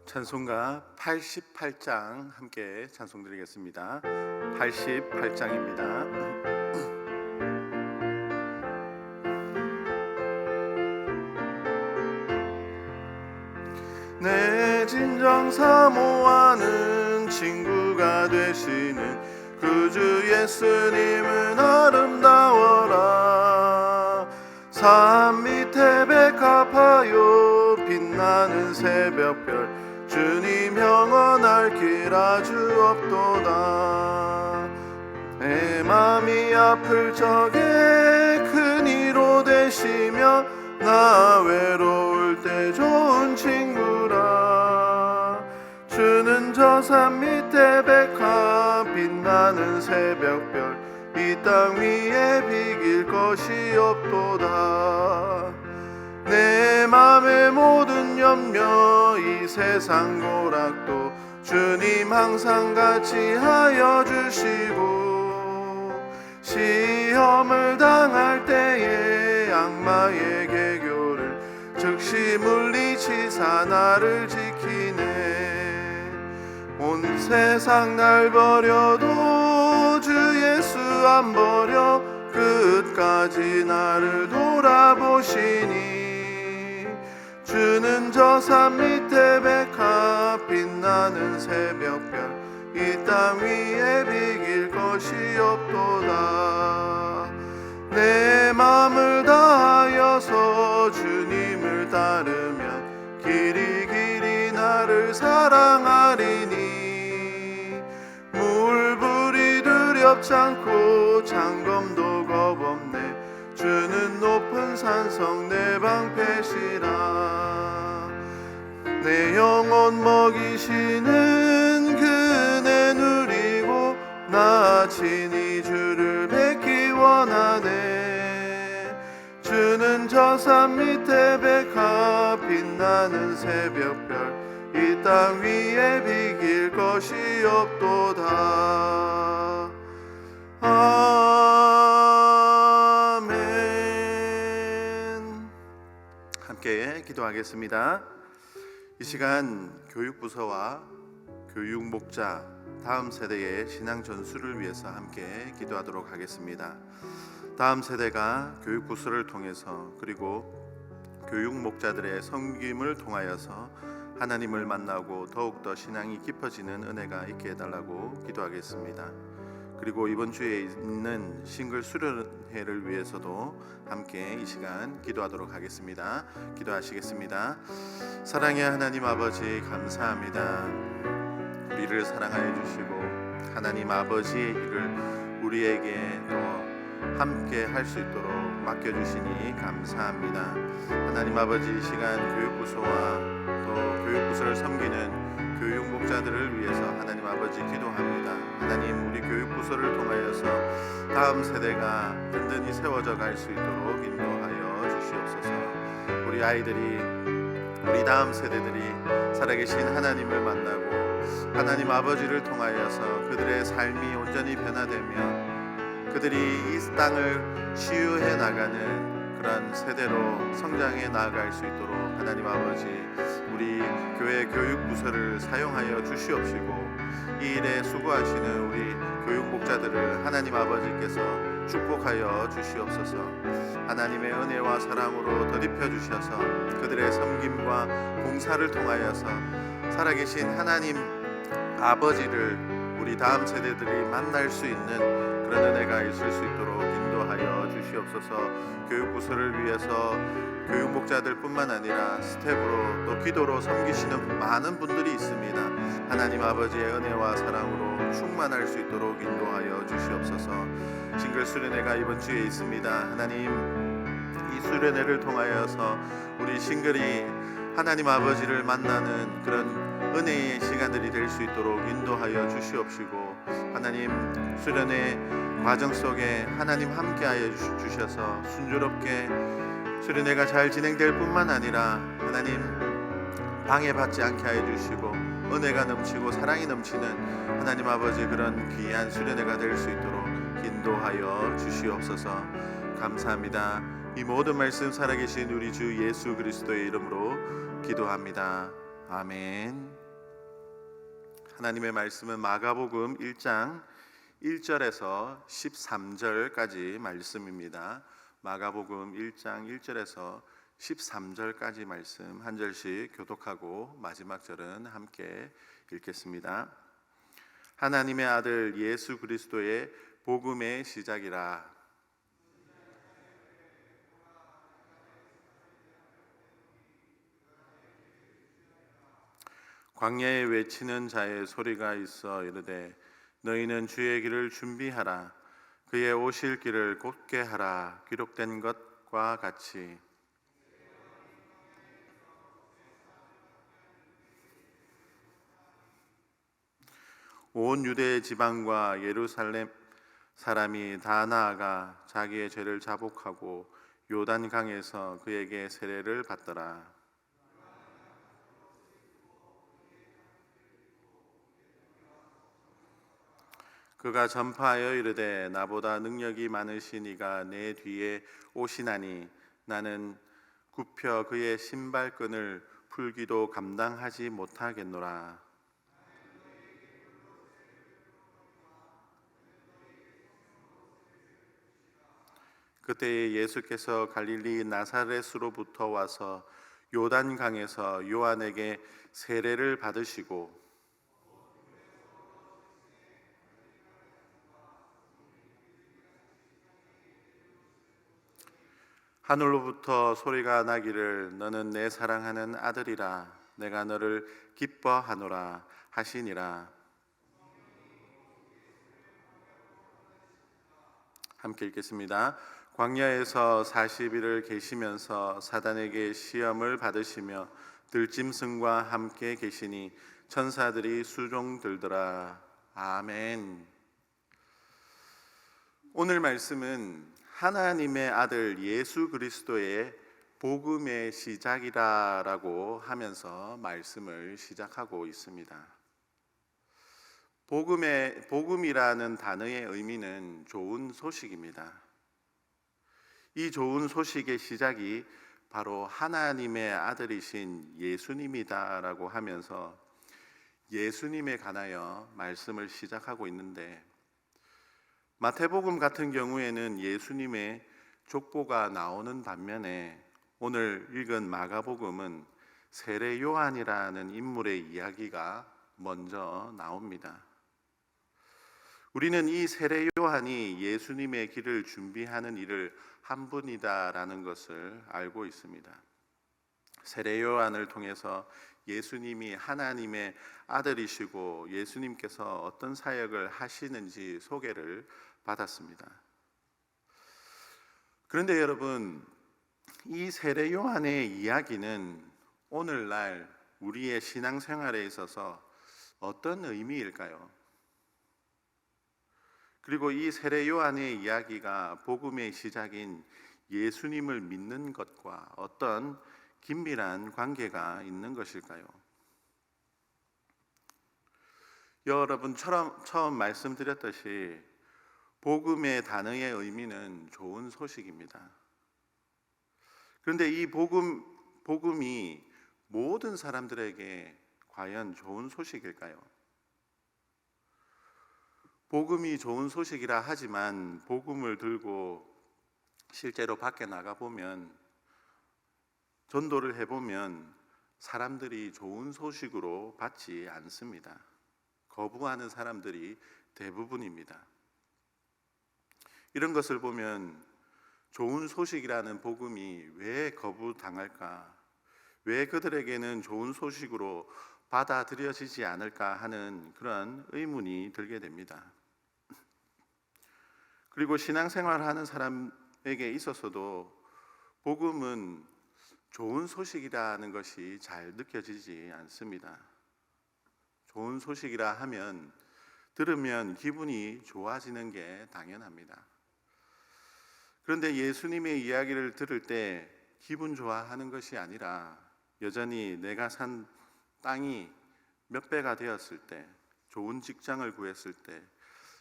찬송가 88장 함께 찬송드리겠습니다. 88장입니다. 내 진정 사모하는 친구가 되시는 구주 예수님은 아름다워라. 산 밑에 백합하여 빛나는 새벽별 주님 영원할 길 아주 없도다. 내 맘이 아플 적에 큰 위로 되시며 나 외로울 때 좋은 친구라. 주는 저 산 밑에 백합 빛나는 새벽별 이 땅 위에 비길 것이 없도다. 내 맘의 모든 염려 이 세상 고락도 주님 항상 같이 하여 주시고, 시험을 당할 때에 악마의 계교를 즉시 물리치사 나를 지키네. 온 세상 날 버려도 주 예수 안 버려 끝까지 나를 돌아보시니. 주는 저 산 밑에 백합 빛나는 새벽별 이 땅 위에 비길 것이 없도다. 내 맘을 다하여서 주님을 따르면 길이 길이 나를 사랑하리니. 물불이 두렵지 않고 장검도 겁없네. 주는 높은 산성 내 방패시라. 내 영혼 먹이시는 그네 누리고 나 친히 주를 뵙기 원하네. 주는 저 산 밑에 백합 빛나는 새벽별 이 땅 위에 비길 것이 없도다. 아멘. 함께 기도하겠습니다. 이 시간 교육부서와 교육목자 다음 세대의 신앙 전수를 위해서 함께 기도하도록 하겠습니다. 다음 세대가 교육부서를 통해서 그리고 교육목자들의 섬김을 통하여서 하나님을 만나고 더욱더 신앙이 깊어지는 은혜가 있게 해달라고 기도하겠습니다. 그리고 이번 주에 있는 싱글 수련회를 위해서도 함께 이 시간 기도하도록 하겠습니다. 기도하시겠습니다. 사랑의 하나님 아버지 감사합니다. 우리를 사랑하여 주시고 하나님 아버지의 일을 우리에게 또 함께 할 수 있도록 맡겨주시니 감사합니다. 하나님 아버지 이 시간 교육부서와 또 교육부서를 섬기는 교육목자들을 위해서 하나님 아버지 기도합니다. 하나님 우리 교육부서를 통하여서 다음 세대가 든든히 세워져 갈 수 있도록 인도하여 주시옵소서. 우리 아이들이 우리 다음 세대들이 살아계신 하나님을 만나고 하나님 아버지를 통하여서 그들의 삶이 온전히 변화되며 그들이 이 땅을 치유해 나가는 그런 세대로 성장해 나아갈 수 있도록 하나님 아버지 우리 교회 교육부서를 사용하여 주시옵시고 이 일에 수고하시는 우리 교육목자들을 하나님 아버지께서 축복하여 주시옵소서. 하나님의 은혜와 사랑으로 덧입혀 주셔서 그들의 섬김과 봉사를 통하여서 살아계신 하나님 아버지를 우리 다음 세대들이 만날 수 있는 그런 은혜가 있을 수 있도록 인도하여 주시옵소서. 교육부서를 위해서 교육목자들뿐만 아니라 스텝으로 또 기도로 섬기시는 많은 분들이 있습니다. 하나님 아버지의 은혜와 사랑으로 충만할 수 있도록 인도하여 주시옵소서. 싱글 수련회가 이번 주에 있습니다. 하나님 이 수련회를 통하여서 우리 싱글이 하나님 아버지를 만나는 그런 은혜의 시간들이 될 수 있도록 인도하여 주시옵시고 하나님 수련회 과정 속에 하나님 함께하여 주셔서 순조롭게 수련회가 잘 진행될 뿐만 아니라 하나님 방해받지 않게 하여 주시고 은혜가 넘치고 사랑이 넘치는 하나님 아버지 그런 귀한 수련회가 될 수 있도록 인도하여 주시옵소서. 감사합니다. 이 모든 말씀 살아계신 우리 주 예수 그리스도의 이름으로 기도합니다. 아멘. 하나님의 말씀은 마가복음 1장 1절에서 13절까지 말씀입니다. 마가복음 1장 1절에서 13절까지 말씀 한 절씩 교독하고 마지막 절은 함께 읽겠습니다. 하나님의 아들 예수 그리스도의 복음의 시작이라. 광야에 외치는 자의 소리가 있어 이르되 너희는 주의 길을 준비하라. 그의 오실 길을 곧게 하라. 기록된 것과 같이. 온 유대 지방과 예루살렘 사람이 다 나아가 자기의 죄를 자복하고 요단강에서 그에게 세례를 받더라. 그가 전파하여 이르되 나보다 능력이 많으신 이가 내 뒤에 오시나니 나는 굽혀 그의 신발끈을 풀기도 감당하지 못하겠노라. 그때에 예수께서 갈릴리 나사렛으로부터 와서 요단강에서 요한에게 세례를 받으시고 하늘로부터 소리가 나기를 너는 내 사랑하는 아들이라 내가 너를 기뻐하노라 하시니라. 함께 읽겠습니다. 광야에서 40일을 계시면서 사단에게 시험을 받으시며 들짐승과 함께 계시니 천사들이 수종 들더라. 아멘. 오늘 말씀은 하나님의 아들 예수 그리스도의 복음의 시작이라고 하면서 말씀을 시작하고 있습니다. 복음이라는 단어의 의미는 좋은 소식입니다. 이 좋은 소식의 시작이 바로 하나님의 아들이신 예수님이다라고 하면서 예수님에 관하여 말씀을 시작하고 있는데 마태복음 같은 경우에는 예수님의 족보가 나오는 반면에 오늘 읽은 마가복음은 세례 요한이라는 인물의 이야기가 먼저 나옵니다. 우리는 이 세례 요한이 예수님의 길을 준비하는 일을 한 분이다라는 것을 알고 있습니다. 세례 요한을 통해서 예수님이 하나님의 아들이시고 예수님께서 어떤 사역을 하시는지 소개를 받았습니다. 그런데 여러분, 이 세례 요한의 이야기는 오늘날 우리의 신앙생활에 있어서 어떤 의미일까요? 그리고 이 세례 요한의 이야기가 복음의 시작인 예수님을 믿는 것과 어떤 긴밀한 관계가 있는 것일까요? 여러분 처음 말씀드렸듯이 복음의 단어의 의미는 좋은 소식입니다. 그런데 이 복음이 모든 사람들에게 과연 좋은 소식일까요? 복음이 좋은 소식이라 하지만 복음을 들고 실제로 밖에 나가보면 전도를 해보면 사람들이 좋은 소식으로 받지 않습니다. 거부하는 사람들이 대부분입니다. 이런 것을 보면 좋은 소식이라는 복음이 왜 거부당할까? 왜 그들에게는 좋은 소식으로 받아들여지지 않을까 하는 그런 의문이 들게 됩니다. 그리고 신앙생활을 하는 사람에게 있어서도 복음은 좋은 소식이라는 것이 잘 느껴지지 않습니다. 좋은 소식이라 하면 들으면 기분이 좋아지는 게 당연합니다. 그런데 예수님의 이야기를 들을 때 기분 좋아하는 것이 아니라 여전히 내가 산 땅이 몇 배가 되었을 때, 좋은 직장을 구했을 때,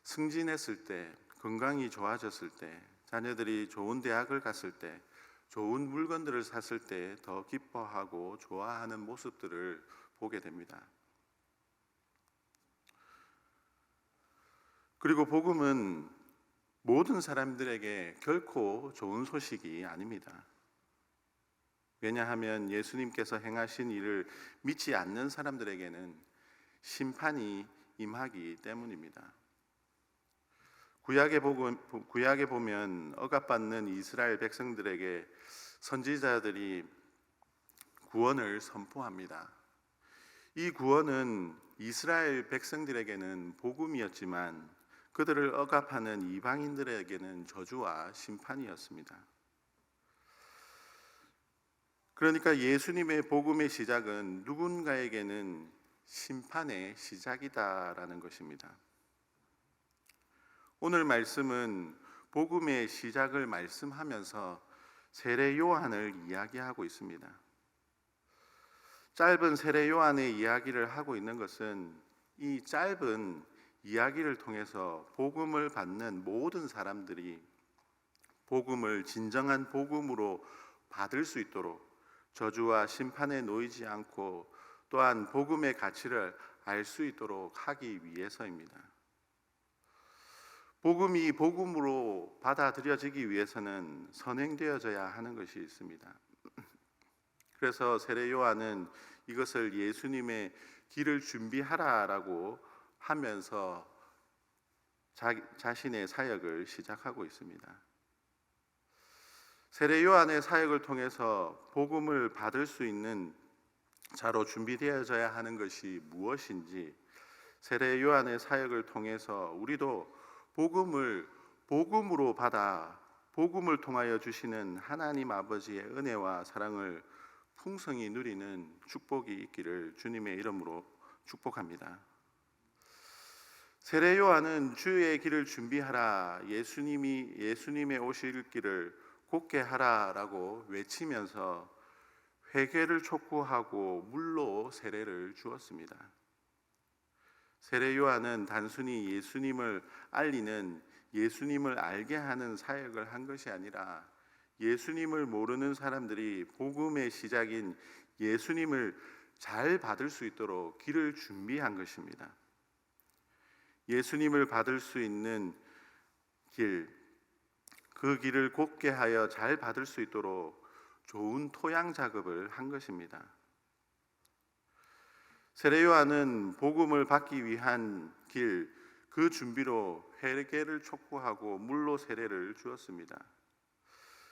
승진했을 때, 건강이 좋아졌을 때, 자녀들이 좋은 대학을 갔을 때, 좋은 물건들을 샀을 때 더 기뻐하고 좋아하는 모습들을 보게 됩니다. 그리고 복음은 모든 사람들에게 결코 좋은 소식이 아닙니다. 왜냐하면 예수님께서 행하신 일을 믿지 않는 사람들에게는 심판이 임하기 때문입니다. 구약에 보면 억압받는 이스라엘 백성들에게 선지자들이 구원을 선포합니다. 이 구원은 이스라엘 백성들에게는 복음이었지만 그들을 억압하는 이방인들에게는 저주와 심판이었습니다. 그러니까 예수님의 복음의 시작은 누군가에게는 심판의 시작이다라는 것입니다. 오늘 말씀은 복음의 시작을 말씀하면서 세례 요한을 이야기하고 있습니다. 짧은 세례 요한의 이야기를 하고 있는 것은 이 짧은 이야기를 통해서 복음을 받는 모든 사람들이 복음을 진정한 복음으로 받을 수 있도록 저주와 심판에 놓이지 않고 또한 복음의 가치를 알 수 있도록 하기 위해서입니다. 복음이 복음으로 받아들여지기 위해서는 선행되어져야 하는 것이 있습니다. 그래서 세례 요한은 이것을 예수님의 길을 준비하라라고 하면서 자신의 사역을 시작하고 있습니다. 세례 요한의 사역을 통해서 복음을 받을 수 있는 자로 준비되어져야 하는 것이 무엇인지, 세례 요한의 사역을 통해서 우리도 복음을 복음으로 받아 복음을 통하여 주시는 하나님 아버지의 은혜와 사랑을 풍성히 누리는 축복이 있기를 주님의 이름으로 축복합니다. 세례 요한은 주의 길을 준비하라, 예수님의 오실 길을 곧게 하라라고 외치면서 회개를 촉구하고 물로 세례를 주었습니다. 세례 요한은 단순히 예수님을 알리는, 예수님을 알게 하는 사역을 한 것이 아니라 예수님을 모르는 사람들이 복음의 시작인 예수님을 잘 받을 수 있도록 길을 준비한 것입니다. 예수님을 받을 수 있는 길, 그 길을 곧게 하여 잘 받을 수 있도록 좋은 토양 작업을 한 것입니다. 세례 요한은 복음을 받기 위한 길, 그 준비로 회개를 촉구하고 물로 세례를 주었습니다.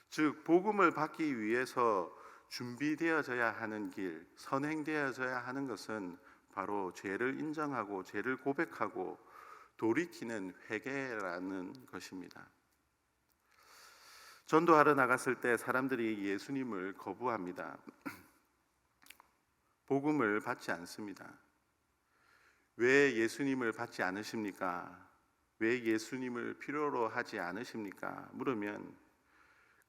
즉 복음을 받기 위해서 준비되어져야 하는 길, 선행되어져야 하는 것은 바로 죄를 인정하고 죄를 고백하고 돌이키는 회개라는 것입니다. 전도하러 나갔을 때 사람들이 예수님을 거부합니다. 복음을 받지 않습니다. 왜 예수님을 받지 않으십니까? 왜 예수님을 필요로 하지 않으십니까? 물으면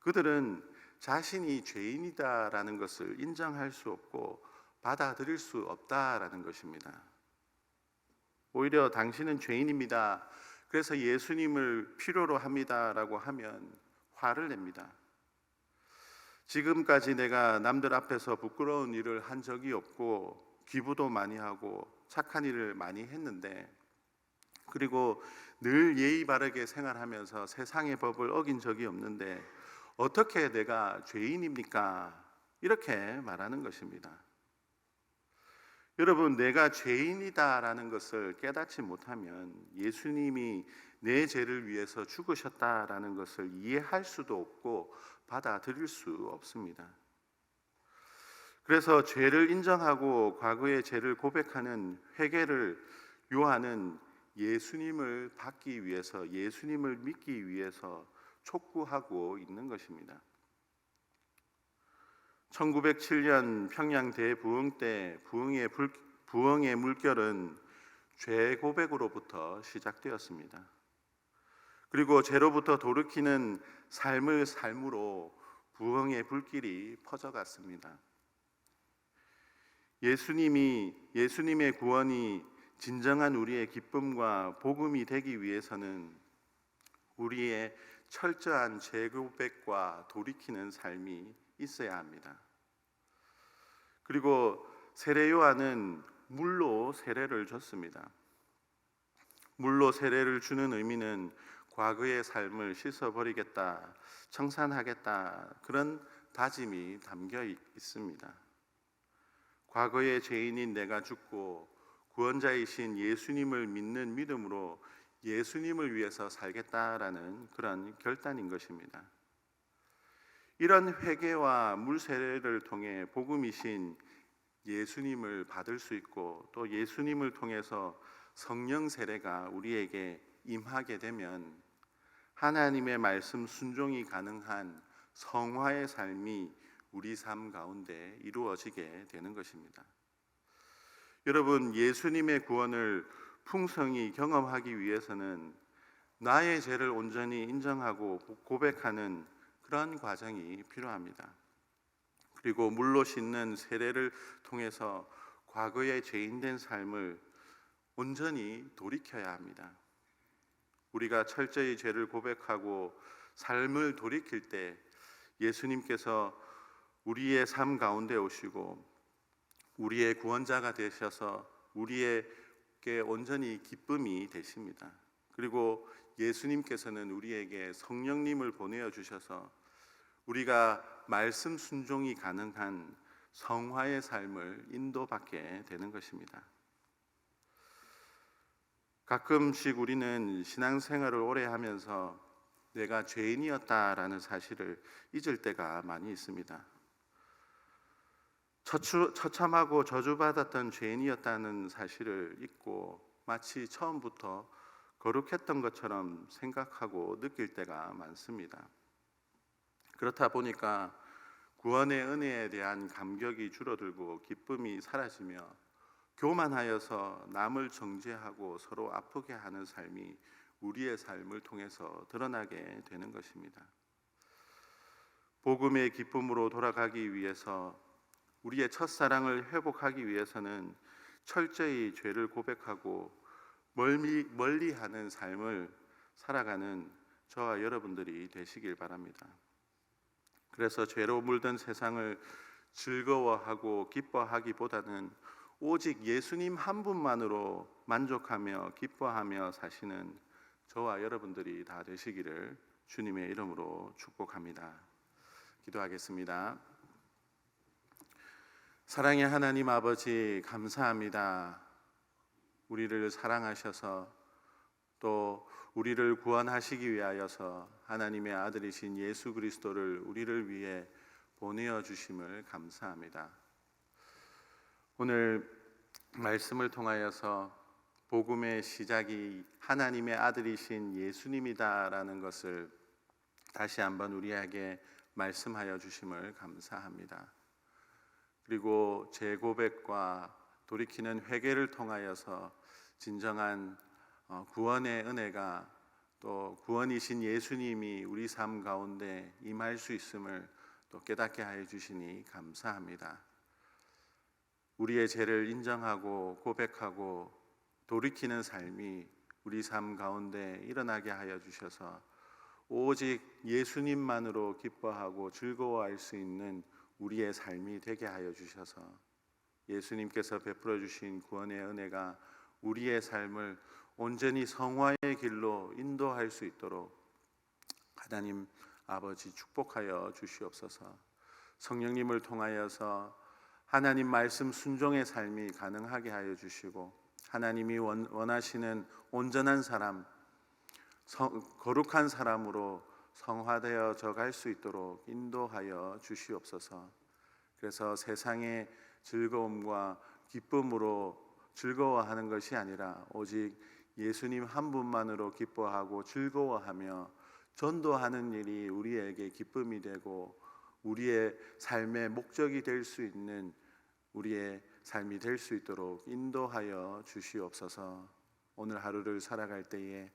그들은 자신이 죄인이다라는 것을 인정할 수 없고 받아들일 수 없다라는 것입니다. 오히려 당신은 죄인입니다, 그래서 예수님을 필요로 합니다라고 하면 화를 냅니다. 지금까지 내가 남들 앞에서 부끄러운 일을 한 적이 없고 기부도 많이 하고 착한 일을 많이 했는데, 그리고 늘 예의 바르게 생활하면서 세상의 법을 어긴 적이 없는데 어떻게 내가 죄인입니까? 이렇게 말하는 것입니다. 여러분, 내가 죄인이다라는 것을 깨닫지 못하면 예수님이 내 죄를 위해서 죽으셨다라는 것을 이해할 수도 없고 받아들일 수 없습니다. 그래서 죄를 인정하고 과거의 죄를 고백하는 회개를 요한은 예수님을 받기 위해서, 예수님을 믿기 위해서 촉구하고 있는 것입니다. 1907년 평양 대부흥 때 부흥의 물결은 죄 고백으로부터 시작되었습니다. 그리고 죄로부터 돌이키는 삶을 삶으로 부흥의 불길이 퍼져갔습니다. 예수님의 구원이 진정한 우리의 기쁨과 복음이 되기 위해서는 우리의 철저한 죄 고백과 돌이키는 삶이 있어야 합니다. 그리고 세례 요한은 물로 세례를 줬습니다. 물로 세례를 주는 의미는 과거의 삶을 씻어버리겠다, 청산하겠다, 그런 다짐이 담겨 있습니다. 과거의 죄인인 내가 죽고 구원자이신 예수님을 믿는 믿음으로 예수님을 위해서 살겠다라는 그런 결단인 것입니다. 이런 회개와 물 세례를 통해 복음이신 예수님을 받을 수 있고 또 예수님을 통해서 성령 세례가 우리에게 임하게 되면 하나님의 말씀 순종이 가능한 성화의 삶이 우리 삶 가운데 이루어지게 되는 것입니다. 여러분, 예수님의 구원을 풍성히 경험하기 위해서는 나의 죄를 온전히 인정하고 고백하는 그런 과정이 필요합니다. 그리고 물로 씻는 세례를 통해서 과거의 죄인된 삶을 온전히 돌이켜야 합니다. 우리가 철저히 죄를 고백하고 삶을 돌이킬 때 예수님께서 우리의 삶 가운데 오시고 우리의 구원자가 되셔서 우리에게 온전히 기쁨이 되십니다. 그리고 예수님께서는 우리에게 성령님을 보내어 주셔서 우리가 말씀 순종이 가능한 성화의 삶을 인도받게 되는 것입니다. 가끔씩 우리는 신앙생활을 오래 하면서 내가 죄인이었다라는 사실을 잊을 때가 많이 있습니다. 처참하고 저주받았던 죄인이었다는 사실을 잊고 마치 처음부터 거룩했던 것처럼 생각하고 느낄 때가 많습니다. 그렇다 보니까 구원의 은혜에 대한 감격이 줄어들고 기쁨이 사라지며 교만하여서 남을 정죄하고 서로 아프게 하는 삶이 우리의 삶을 통해서 드러나게 되는 것입니다. 복음의 기쁨으로 돌아가기 위해서 우리의 첫사랑을 회복하기 위해서는 철저히 죄를 고백하고 멀리하는 삶을 살아가는 저와 여러분들이 되시길 바랍니다. 그래서 죄로 물든 세상을 즐거워하고 기뻐하기보다는 오직 예수님 한 분만으로 만족하며 기뻐하며 사시는 저와 여러분들이 다 되시기를 주님의 이름으로 축복합니다. 기도하겠습니다. 사랑의 하나님 아버지, 감사합니다. 우리를 사랑하셔서 또 우리를 구원하시기 위하여서 하나님의 아들이신 예수 그리스도를 우리를 위해 보내어 주심을 감사합니다. 오늘 말씀을 통하여서 복음의 시작이 하나님의 아들이신 예수님이다라는 것을 다시 한번 우리에게 말씀하여 주심을 감사합니다. 그리고 제 고백과 돌이키는 회개를 통하여서 진정한 구원의 은혜가 또 구원이신 예수님이 우리 삶 가운데 임할 수 있음을 또 깨닫게 하여 주시니 감사합니다. 우리의 죄를 인정하고 고백하고 돌이키는 삶이 우리 삶 가운데 일어나게 하여 주셔서 오직 예수님만으로 기뻐하고 즐거워할 수 있는 우리의 삶이 되게 하여 주셔서 예수님께서 베풀어 주신 구원의 은혜가 우리의 삶을 온전히 성화의 길로 인도할 수 있도록 하나님 아버지 축복하여 주시옵소서. 성령님을 통하여서 하나님 말씀 순종의 삶이 가능하게 하여 주시고 하나님이 원하시는 온전한 사람, 거룩한 사람으로 성화되어져 갈 수 있도록 인도하여 주시옵소서. 그래서 세상의 즐거움과 기쁨으로 즐거워하는 것이 아니라 오직 예수님 한 분만으로 기뻐하고 즐거워하며 전도하는 일이 우리에게 기쁨이 되고 우리의 삶의 목적이 될 수 있는 우리의 삶이 될 수 있도록 인도하여 주시옵소서. 오늘 하루를 살아갈 때에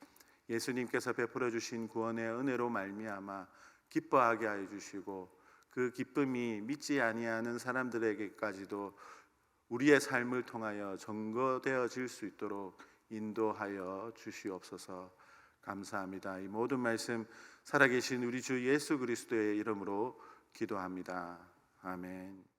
예수님께서 베풀어 주신 구원의 은혜로 말미암아 기뻐하게 하여 주시고 그 기쁨이 믿지 아니하는 사람들에게까지도 우리의 삶을 통하여 전거되어질 수 있도록 인도하여 주시옵소서. 감사합니다. 이 모든 말씀 살아계신 우리 주 예수 그리스도의 이름으로 기도합니다. 아멘.